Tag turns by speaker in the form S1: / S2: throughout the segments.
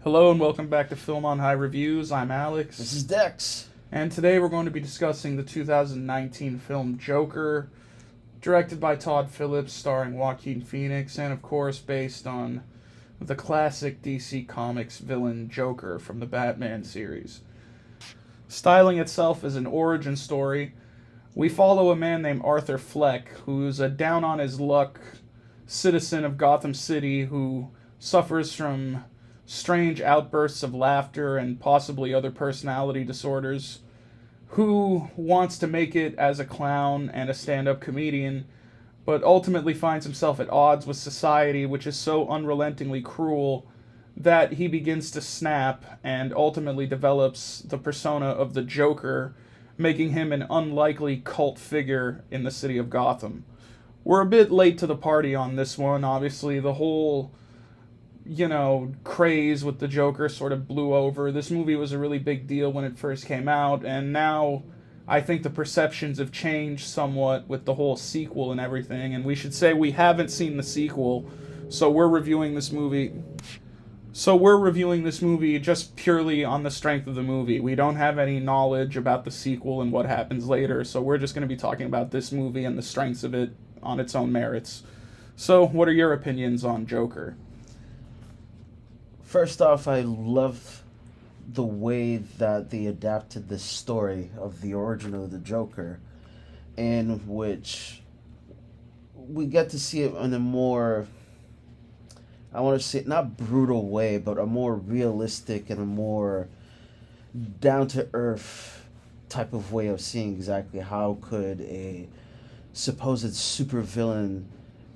S1: Hello and welcome back to Film on High Reviews. I'm Alex.
S2: This is Dex.
S1: And today we're going to be discussing the 2019 film Joker, directed by Todd Phillips, starring Joaquin Phoenix, and of course based on the classic DC Comics villain Joker from the Batman series. Styling itself as an origin story, we follow a man named Arthur Fleck, who's a down-on-his-luck citizen of Gotham City who suffers from strange outbursts of laughter and possibly other personality disorders, who wants to make it as a clown and a stand-up comedian, but ultimately finds himself at odds with society, which is so unrelentingly cruel that he begins to snap and ultimately develops the persona of the Joker, making him an unlikely cult figure in the city of Gotham. We're a bit late to the party on this one. Obviously, the whole craze with the Joker sort of blew over. This movie was a really big deal when it first came out, and now I think the perceptions have changed somewhat with the whole sequel and everything, and we should say we haven't seen the sequel, so we're reviewing this movie. Just purely on the strength of the movie. We don't have any knowledge about the sequel and what happens later, so we're just going to be talking about this movie and the strengths of it on its own merits. So, what are your opinions on Joker?
S2: First off, I love the way that they adapted the story of the origin of the Joker, in which we get to see it in a more, I want to say, not brutal way, but a more realistic and a more down-to-earth type of way of seeing exactly how could a supposed supervillain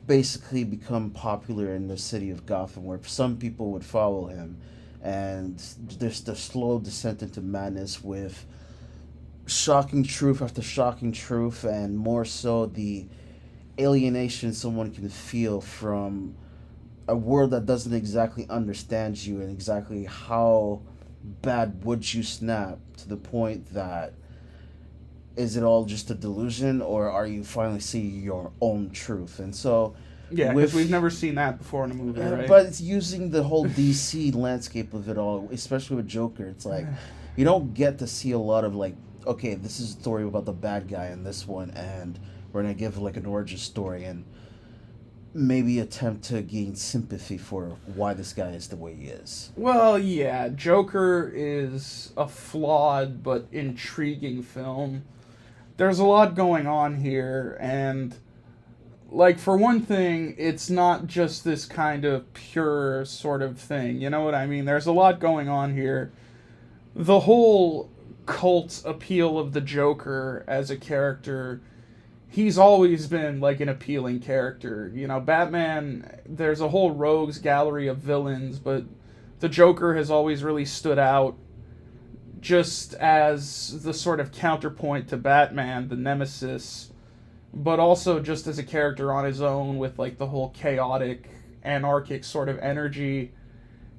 S2: basically become popular in the city of Gotham, where some people would follow him, and there's the slow descent into madness with shocking truth after shocking truth, and more so the alienation someone can feel from a world that doesn't exactly understand you, and exactly how bad would you snap to the point that is it all just a delusion, or are you finally seeing your own truth? And so,
S1: yeah, because we've never seen that before in a movie, right?
S2: But it's using the whole DC landscape of it all, especially with Joker. It's like you don't get to see a lot of okay, this is a story about the bad guy in this one, and we're gonna give an origin story and maybe attempt to gain sympathy for why this guy is the way he is.
S1: Well, yeah, Joker is a flawed but intriguing film. There's a lot going on here, and for one thing, it's not just this kind of pure sort of thing, you know what I mean? There's a lot going on here. The whole cult appeal of the Joker as a character, he's always been an appealing character. Batman, there's a whole rogues gallery of villains, but the Joker has always really stood out just as the sort of counterpoint to Batman, the nemesis, but also just as a character on his own with the whole chaotic, anarchic sort of energy.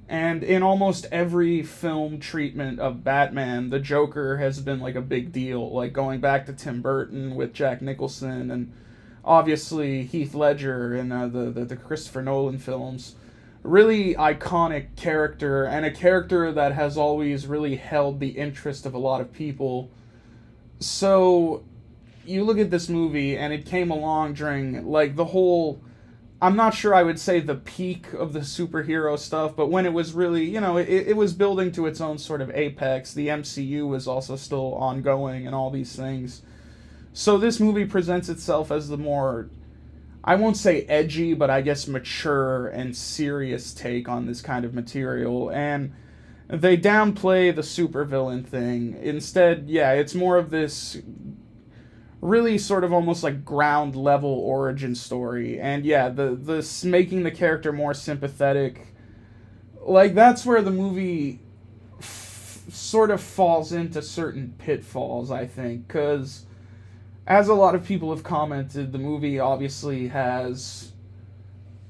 S1: And in almost every film treatment of Batman, the Joker has been a big deal, going back to Tim Burton with Jack Nicholson, and obviously Heath Ledger in the Christopher Nolan films. Really iconic character, and a character that has always really held the interest of a lot of people. So you look at this movie, and it came along during the whole, I'm not sure I would say the peak of the superhero stuff, but when it was really, it was building to its own sort of apex. The MCU was also still ongoing and all these things. So this movie presents itself as the more, I won't say edgy, but I guess mature and serious take on this kind of material. And they downplay the supervillain thing. Instead, yeah, it's more of this really sort of almost ground level origin story. And yeah, the making the character more sympathetic, that's where the movie sort of falls into certain pitfalls, I think, because as a lot of people have commented, the movie obviously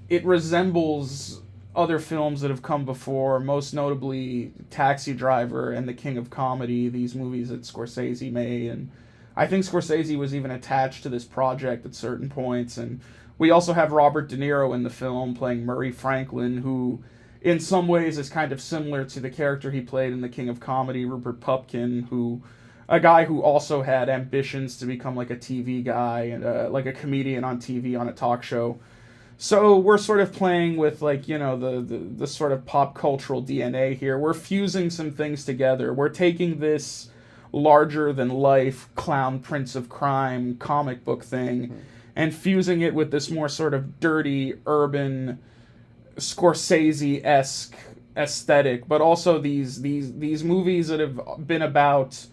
S1: it resembles other films that have come before, most notably Taxi Driver and The King of Comedy, these movies that Scorsese made, and I think Scorsese was even attached to this project at certain points, and we also have Robert De Niro in the film playing Murray Franklin, who in some ways is kind of similar to the character he played in The King of Comedy, Rupert Pupkin, a guy who also had ambitions to become like a TV guy and like a comedian on TV on a talk show. So we're sort of playing with like, the sort of pop cultural DNA here. We're fusing some things together. We're taking this larger than life clown prince of crime comic book thing and fusing it with this more sort of dirty urban Scorsese-esque aesthetic, but also these movies that have been about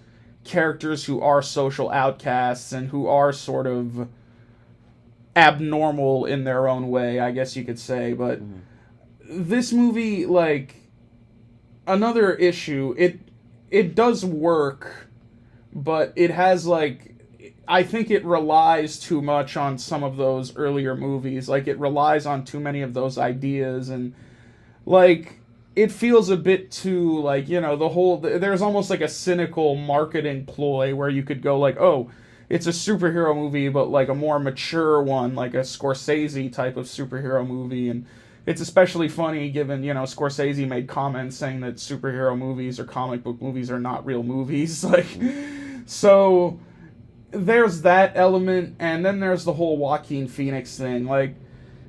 S1: characters who are social outcasts and who are sort of abnormal in their own way, I guess you could say. But this movie, like, another issue, it does work, but it has, like, I think it relies too much on some of those earlier movies. Like, it relies on too many of those ideas, and, like, it feels a bit too, like, there's almost like a cynical marketing ploy where you could go like, oh, it's a superhero movie, but like a more mature one, like a Scorsese type of superhero movie. And it's especially funny given, Scorsese made comments saying that superhero movies or comic book movies are not real movies. Like, so there's that element, and then there's the whole Joaquin Phoenix thing. Like,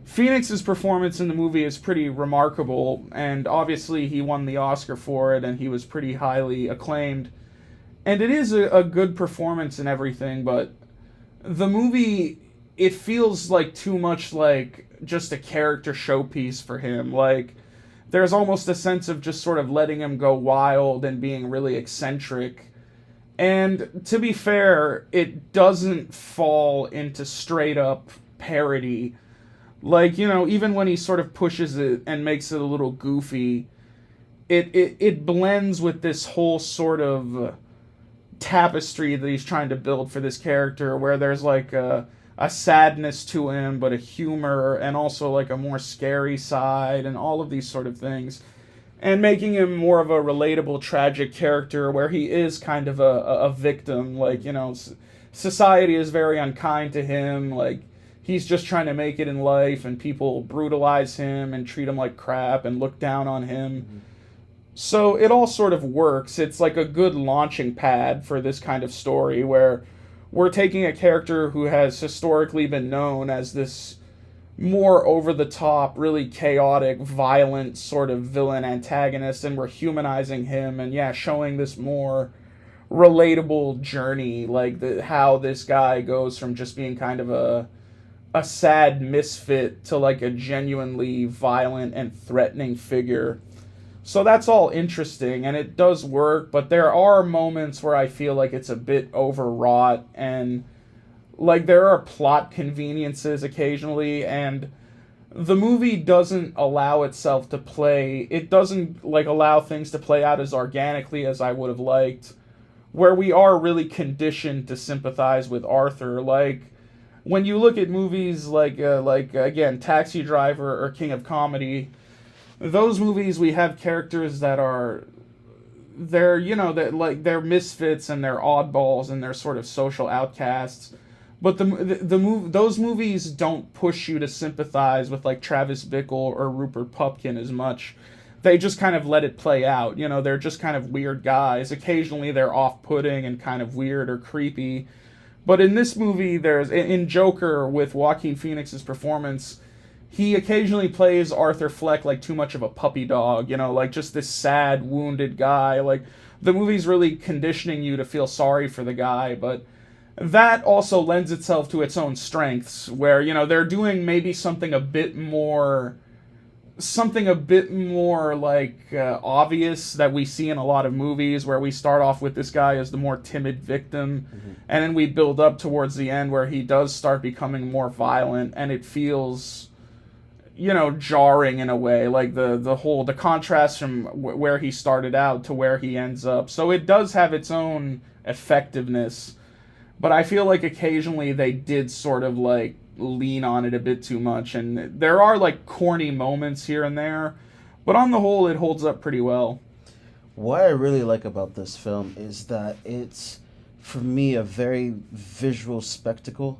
S1: Phoenix's performance in the movie is pretty remarkable, and obviously he won the Oscar for it, and he was pretty highly acclaimed. And it is a good performance and everything, but the movie, it feels like too much like just a character showpiece for him. Like, there's almost a sense of just sort of letting him go wild and being really eccentric. And to be fair, it doesn't fall into straight up parody. Like, even when he sort of pushes it and makes it a little goofy, it blends with this whole sort of tapestry that he's trying to build for this character, where there's like a sadness to him, but a humor, and also like a more scary side, and all of these sort of things, and making him more of a relatable, tragic character where he is kind of a victim. Like, society is very unkind to him. Like, he's just trying to make it in life, and people brutalize him and treat him like crap and look down on him. Mm-hmm. So it all sort of works. It's like a good launching pad for this kind of story where we're taking a character who has historically been known as this more over-the-top, really chaotic, violent sort of villain antagonist, and we're humanizing him and, showing this more relatable journey, like how this guy goes from just being kind of a sad misfit to like a genuinely violent and threatening figure. So that's all interesting, and it does work, but there are moments where I feel like it's a bit overwrought, and like there are plot conveniences occasionally, and the movie doesn't allow itself to play, it doesn't like allow things to play out as organically as I would have liked, where we are really conditioned to sympathize with Arthur. Like, when you look at movies like again, Taxi Driver or King of Comedy, those movies, we have characters that they're they're misfits and they're oddballs and they're sort of social outcasts. But those movies don't push you to sympathize with like Travis Bickle or Rupert Pupkin as much. They just kind of let it play out. They're just kind of weird guys. Occasionally they're off-putting and kind of weird or creepy. But in this movie, in Joker, with Joaquin Phoenix's performance, he occasionally plays Arthur Fleck like too much of a puppy dog, like just this sad, wounded guy. Like, the movie's really conditioning you to feel sorry for the guy, but that also lends itself to its own strengths, where, they're doing maybe something a bit more like obvious that we see in a lot of movies, where we start off with this guy as the more timid victim, and then we build up towards the end where he does start becoming more violent, and it feels jarring in a way, like the contrast from where he started out to where he ends up. So it does have its own effectiveness, but I feel like occasionally they did sort of like lean on it a bit too much, and there are like corny moments here and there, but on the whole it holds up pretty well.
S2: What I really like about this film is that it's, for me, a very visual spectacle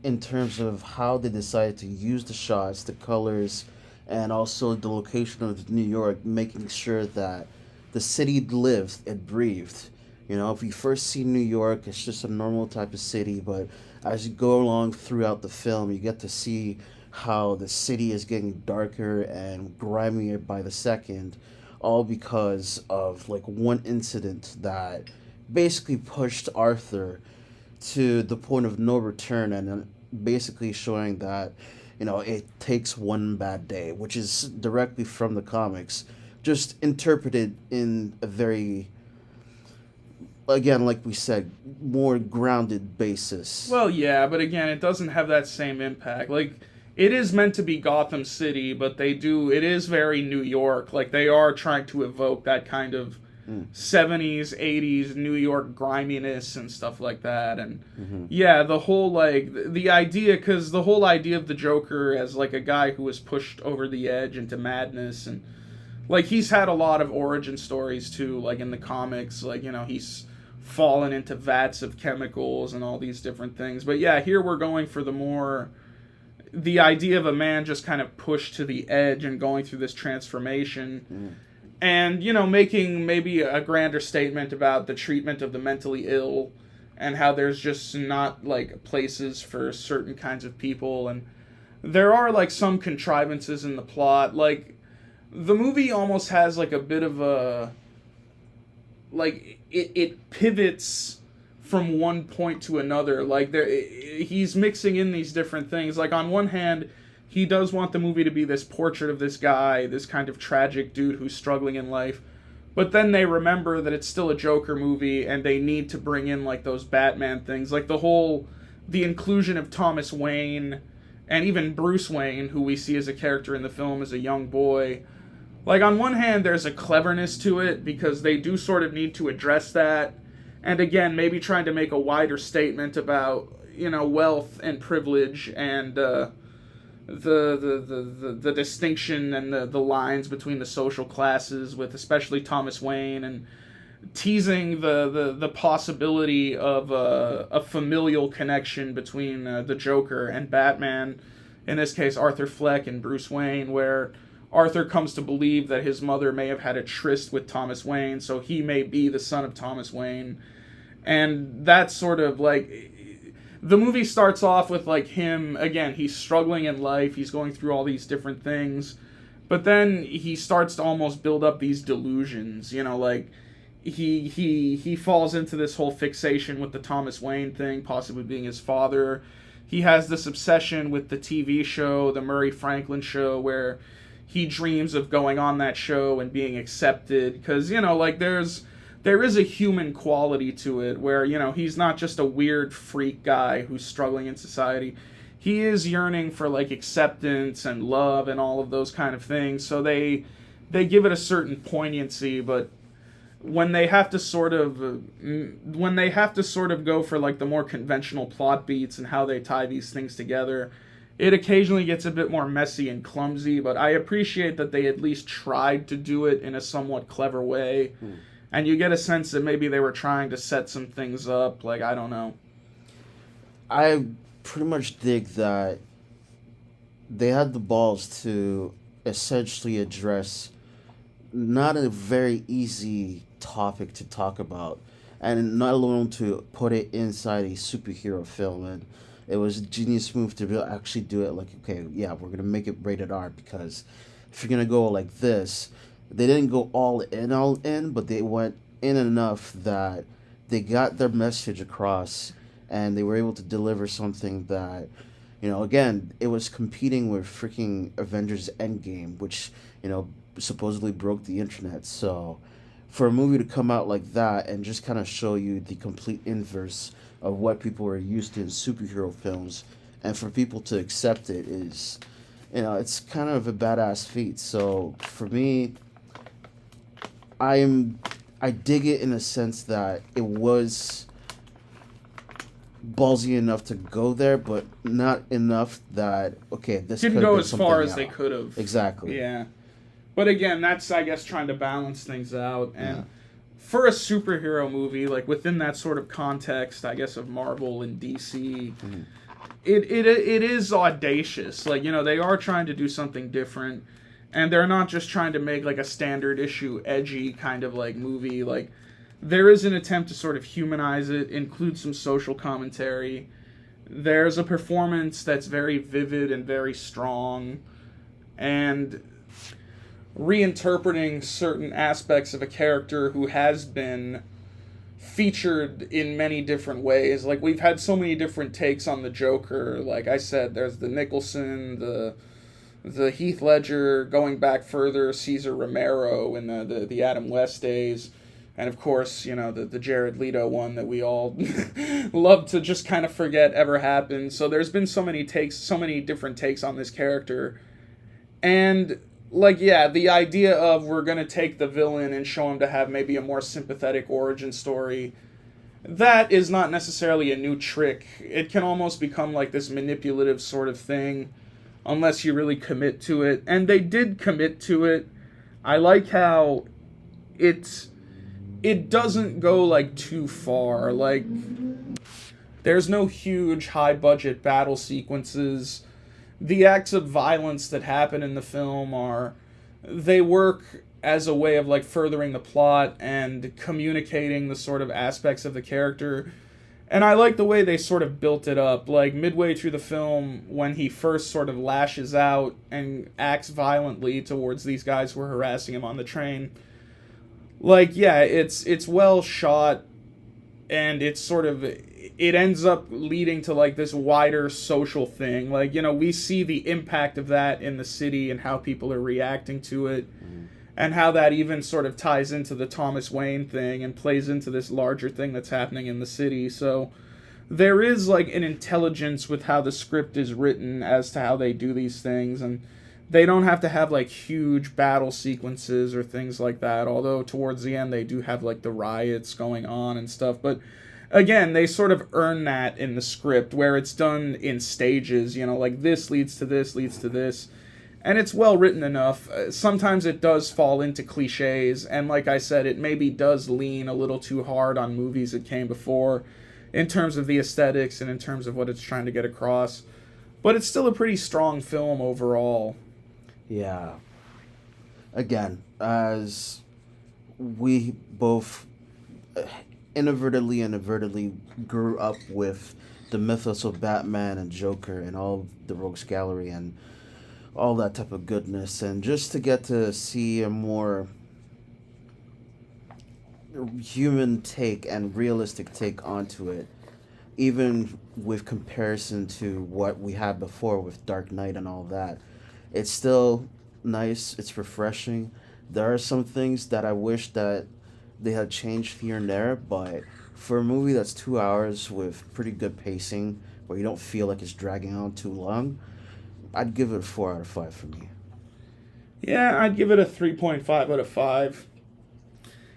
S2: in terms of how they decided to use the shots, the colors, and also the location of New York, making sure that the city lived and breathed. You know, if you first see New York, it's just a normal type of city, but as you go along throughout the film, you get to see how the city is getting darker and grimier by the second, all because of like one incident that basically pushed Arthur to the point of no return, and then basically showing that, you know, it takes one bad day, which is directly from the comics, just interpreted in a very, again, like we said, more grounded basis.
S1: Well, yeah, but again, it doesn't have that same impact. Like, it is meant to be Gotham City, but it is very New York. Like, they are trying to evoke that kind of 70s, 80s New York griminess and stuff like that. And yeah, the whole, like, the idea, because the whole idea of the Joker as, like, a guy who was pushed over the edge into madness, and, like, he's had a lot of origin stories, too, like, in the comics. Like, you know, he's fallen into vats of chemicals and all these different things. But yeah, here we're going for the idea of a man just kind of pushed to the edge and going through this transformation. And, you know, making maybe a grander statement about the treatment of the mentally ill and how there's just not, like, places for certain kinds of people. And there are, like, some contrivances in the plot. Like, the movie almost has, like, a bit of a... Like, it pivots from one point to another. Like, he's mixing in these different things. Like, on one hand, he does want the movie to be this portrait of this guy, this kind of tragic dude who's struggling in life. But then they remember that it's still a Joker movie, and they need to bring in, like, those Batman things. Like, the inclusion of Thomas Wayne, and even Bruce Wayne, who we see as a character in the film as a young boy. Like, on one hand, there's a cleverness to it, because they do sort of need to address that. And again, maybe trying to make a wider statement about, you know, wealth and privilege and the distinction and the lines between the social classes, with especially Thomas Wayne, and teasing the possibility of a familial connection between the Joker and Batman, in this case Arthur Fleck and Bruce Wayne, where Arthur comes to believe that his mother may have had a tryst with Thomas Wayne, so he may be the son of Thomas Wayne. And that's sort of like... The movie starts off with, like, him, again, he's struggling in life, he's going through all these different things, but then he starts to almost build up these delusions, you know, like, he falls into this whole fixation with the Thomas Wayne thing, possibly being his father. He has this obsession with the TV show, the Murray Franklin show, where he dreams of going on that show and being accepted, because, you know, like, there is a human quality to it, where, you know, he's not just a weird freak guy who's struggling in society. He is yearning for, like, acceptance and love and all of those kind of things, so they give it a certain poignancy. But when they have to sort of go for, like, the more conventional plot beats and how they tie these things together, it occasionally gets a bit more messy and clumsy. But I appreciate that they at least tried to do it in a somewhat clever way. And you get a sense that maybe they were trying to set some things up. Like, I don't know.
S2: I pretty much dig that they had the balls to essentially address not a very easy topic to talk about, and not alone to put it inside a superhero film. And it was a genius move to actually do it. Like, okay, yeah, we're going to make it rated R, because if you're going to go like this, they didn't go all in, but they went in enough that they got their message across, and they were able to deliver something that, you know, again, it was competing with freaking Avengers Endgame, which, you know, supposedly broke the internet. So for a movie to come out like that and just kind of show you the complete inverse of what people are used to in superhero films, and for people to accept it is, you know, it's kind of a badass feat. So for me, I dig it in a sense that it was ballsy enough to go there, but not enough that, okay, this
S1: didn't go as far as they could have.
S2: Exactly.
S1: Yeah. But again, that's, I guess, trying to balance things out. And for a superhero movie, like, within that sort of context, I guess, of Marvel and DC, it is audacious. Like, they are trying to do something different, and they're not just trying to make like a standard issue edgy kind of like movie. Like, there is an attempt to sort of humanize it, include some social commentary. There's a performance that's very vivid and very strong, and reinterpreting certain aspects of a character who has been featured in many different ways. Like, we've had so many different takes on the Joker. Like I said, there's the Nicholson, the Heath Ledger, going back further, Cesar Romero in the Adam West days, and of course, the Jared Leto one that we all love to just kind of forget ever happened. So there's been so many different takes on this character. And, like, yeah, the idea of we're going to take the villain and show him to have maybe a more sympathetic origin story, that is not necessarily a new trick. It can almost become like this manipulative sort of thing, unless you really commit to it. And they did commit to it. I like how it doesn't go, like, too far. Like, there's no huge high-budget battle sequences. The acts of violence that happen in the film they work as a way of, like, furthering the plot and communicating the sort of aspects of the character. And I like the way they sort of built it up. Like, midway through the film, when he first sort of lashes out and acts violently towards these guys who are harassing him on the train, like, yeah, it's well shot, and it's sort of, it ends up leading to, like, this wider social thing. Like, we see the impact of that in the city and how people are reacting to it, and how that even sort of ties into the Thomas Wayne thing and plays into this larger thing that's happening in the city. So there is, like, an intelligence with how the script is written as to how they do these things, and they don't have to have, like, huge battle sequences or things like that, although towards the end they do have, like, the riots going on and stuff. But again, they sort of earn that in the script, where it's done in stages, like, this leads to this, leads to this, and it's well written enough. Sometimes it does fall into cliches, and like I said, it maybe does lean a little too hard on movies that came before, in terms of the aesthetics and in terms of what it's trying to get across. But it's still a pretty strong film overall.
S2: Yeah. Again, as we both inadvertently and advertently grew up with the mythos of Batman and Joker and all the Rogues Gallery and all that type of goodness, and just to get to see a more human take and realistic take onto it, even with comparison to what we had before with Dark Knight and all that, it's still nice. It's refreshing. There are some things that I wish that they had changed here and there, but for a movie that's 2 hours with pretty good pacing, where you don't feel like it's dragging on too long, I'd give it a 4 out of 5 for me.
S1: Yeah, I'd give it a 3.5 out of 5.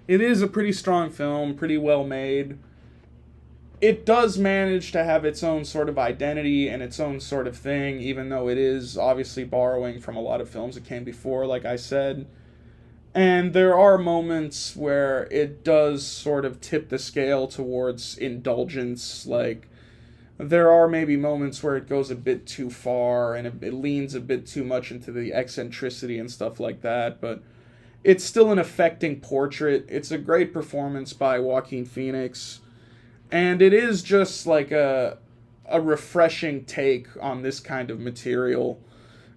S1: It is a pretty strong film, pretty well made. It does manage to have its own sort of identity and its own sort of thing, even though it is obviously borrowing from a lot of films that came before, like I said. And there are moments where it does sort of tip the scale towards indulgence. Like, there are maybe moments where it goes a bit too far and it leans a bit too much into the eccentricity and stuff like that, but it's still an affecting portrait. It's a great performance by Joaquin Phoenix. And it is just like a refreshing take on this kind of material,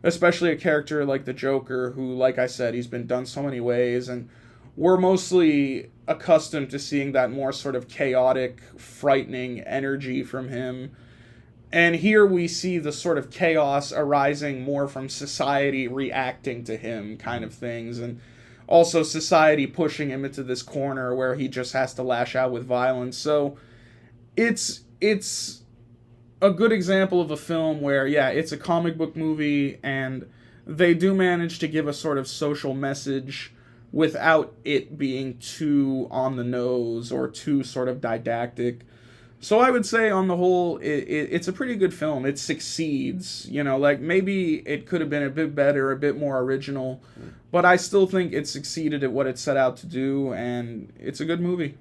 S1: especially a character like the Joker, who, like I said, he's been done so many ways, and we're mostly accustomed to seeing that more sort of chaotic, frightening energy from him. And here we see the sort of chaos arising more from society reacting to him kind of things, and also society pushing him into this corner where he just has to lash out with violence. So it's a good example of a film where, yeah, it's a comic book movie, and they do manage to give a sort of social message without it being too on the nose or too sort of didactic. So I would say, on the whole, it's a pretty good film. It succeeds. Like, maybe it could have been a bit better, a bit more original, but I still think it succeeded at what it set out to do, and it's a good movie.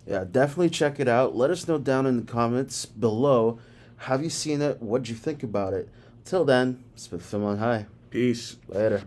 S2: Yeah, definitely check it out. Let us know down in the comments below Have you seen it? What'd you think about it? Till then, it's been Film on High.
S1: Peace.
S2: Later.